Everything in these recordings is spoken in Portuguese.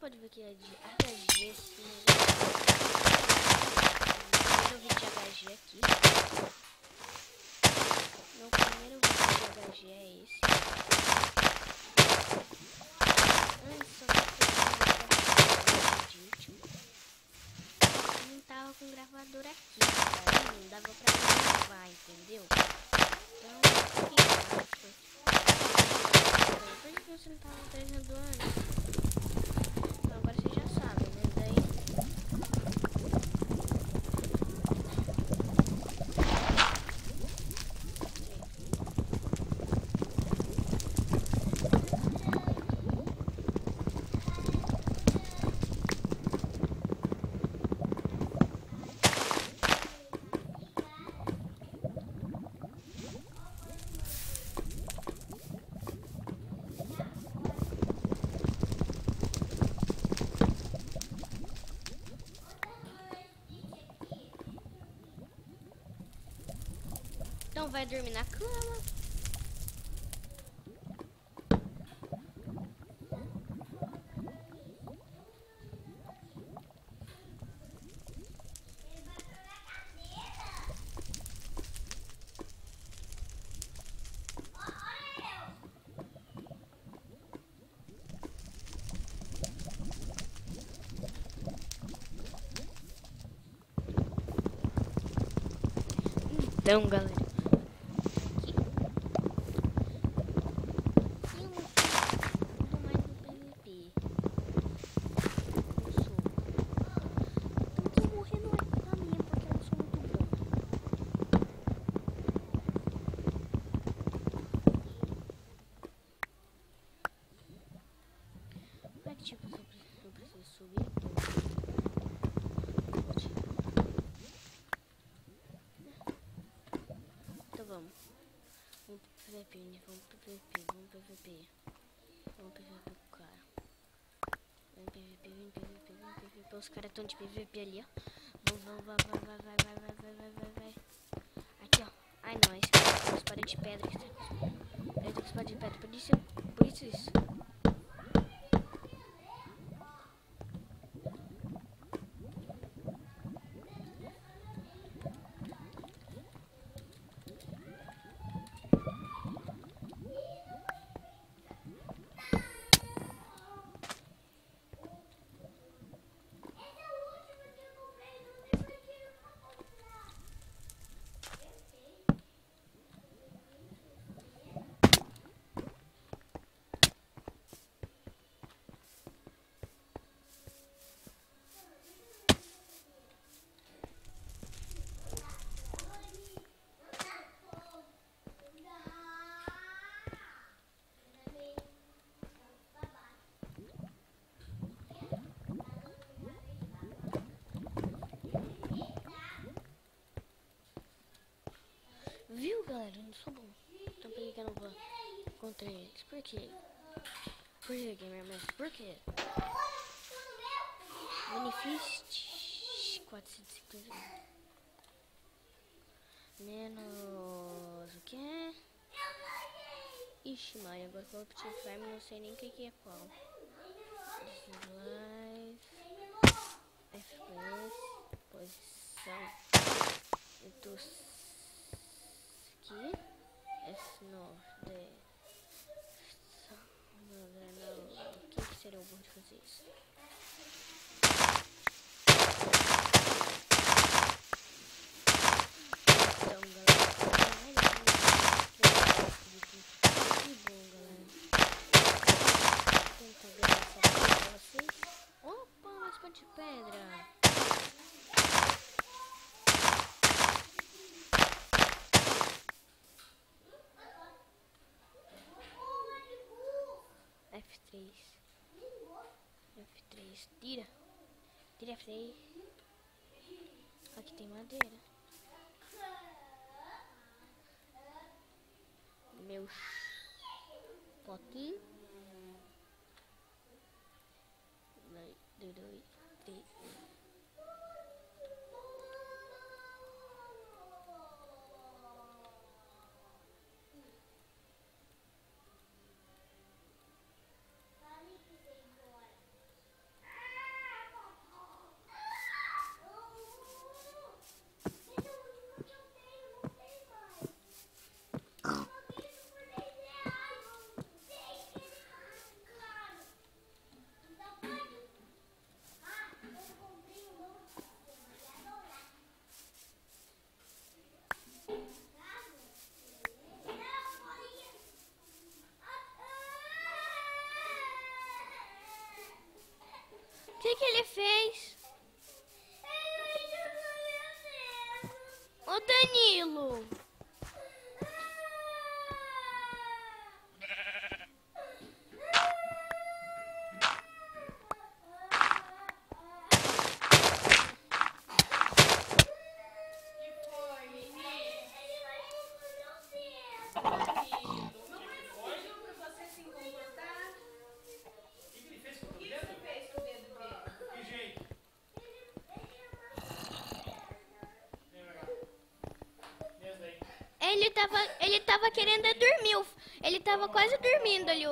pode ver que é de HG, sim. Primeiro vídeo de HG aqui. Meu primeiro vídeo de HG é esse. Antes só que não tava com gravador aqui, cara. Não dava pra gravar, entendeu? Então, por que você não tava trazendo antes? Então, agora você já sabe, né? Daí. Então vai dormir na cama. Então, galera. Tipo, eu preciso subir. Então vamos. Vamos pro PVP, vamos pro PVP, vamos pro PVP. Vamos pro PVP com o cara. Vem PVP, vem PVP, vem PVP. Os caras estão de PVP ali, ó. Vamos, vai. Aqui, ó. Ai não, esse cara tem espada de pedra. Ele tem espada de pedra, por isso isso. Viu, galera? Eu não sou bom. Então por que eu não vou contra eles? Por quê? Por que, gamer mestre? Por quê? Manifest 450 menos o que? Ixi, Maria, agora que eu vou pro Farm, não sei nem o que é qual. Live, FPS, posição, aqui, S9, o que seria o bom de fazer isso? Então, galera, que bom, galera. Vou tentar gravar essa coisa pra vocês. Opa, uma espada de pedra. F3. Tira F3. Aqui tem madeira. Meus potinhos. 1, 2, 3. que ele fez? Ô Danilo! Ele tava querendo dormir. Ele tava quase dormindo ali.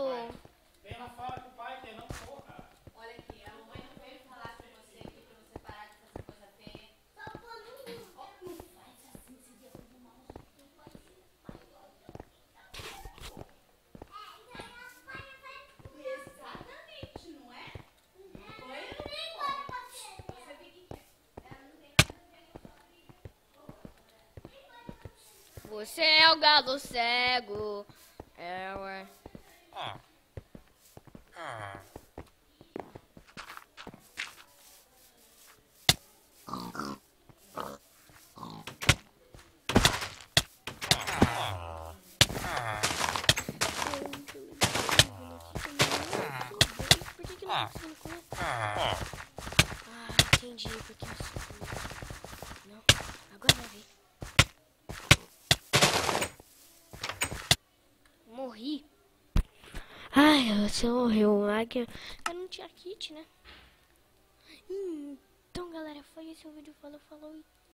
Vem lá fora com o pai, tem não porra. Olha aqui, a mamãe não veio falar com você aqui pra você parar de fazer coisa feia. Ó, não faz assim, se derruba o mouse. Não faz exatamente, não é? Foi? Você vê que ela não tem nada a ver com a briga. Você é o galo cego. É, ué. Por que não tá conseguindo comer? Ah, entendi. Porque não. Agora vai ver. Morri. Ai, você morreu. Eu não tinha kit, né? Então, galera, foi esse o vídeo. Falou, falou e